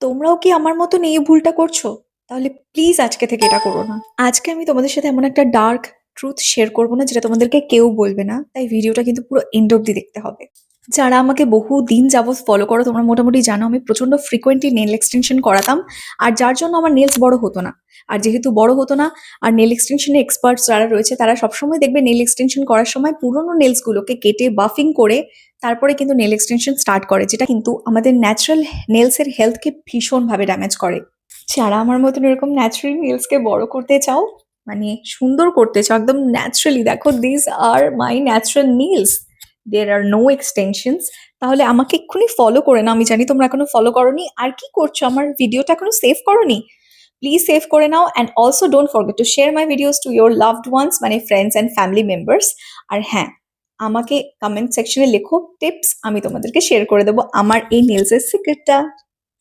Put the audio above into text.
তোমরাও কি আমার মতন এই ভুলটা করছো? তাহলে প্লিজ আজকে থেকে এটা করো না। আজকে আমি তোমাদের সাথে এমন একটা ডার্ক ট্রুথ শেয়ার করব না যেটা তোমাদেরকে কেউ বলবে না। তাই ভিডিওটা কিন্তু পুরো এন্ড অব্দি দেখতে হবে। যারা আমাকে বহু দিন যাবৎ ফলো করো তোমরা মোটামুটি জানো আমি প্রচন্ড ফ্রিকোয়েন্টলি নেল এক্সটেনশন করাতাম। আর যার জন্য আমার নেলস বড় হতো না। আর যেহেতু বড় হতো না আর নেল এক্সটেনশনে এক্সপার্টস যারা রয়েছে তারা সবসময় দেখবে নেল এক্সটেনশন করার সময় পুরোনো নেলস গুলোকে কেটে বাফিং করে তারপরে কিন্তু নেল এক্সটেনশন স্টার্ট করে, যেটা কিন্তু আমাদের ন্যাচারাল নেলসের হেলথকে ভীষণভাবে ড্যামেজ করে। যারা আমার মতন এরকম ন্যাচারাল নেলসকে বড় করতে চাও, মানে সুন্দর করতে চাও একদম ন্যাচারালি, দেখো this are my natural nails, there are no extensions, তাহলে আমাকে এক্ষুনি ফলো করে নাও। আমি জানি তোমরা এখনো ফলো করোনি। আর কি করছো, আমার ভিডিওটা এখনো সেভ করোনি? প্লিজ সেভ করে নাও and also don't forget to share my videos to your loved ones, মানে ফ্রেন্ডস অ্যান্ড ফ্যামিলি মেম্বার্স। আর হ্যাঁ, আমাকে কমেন্ট সেকশনে লেখো টিপস, আমি তোমাদেরকে শেয়ার করে দেবো আমার এই নেলসের সিক্রেটটা।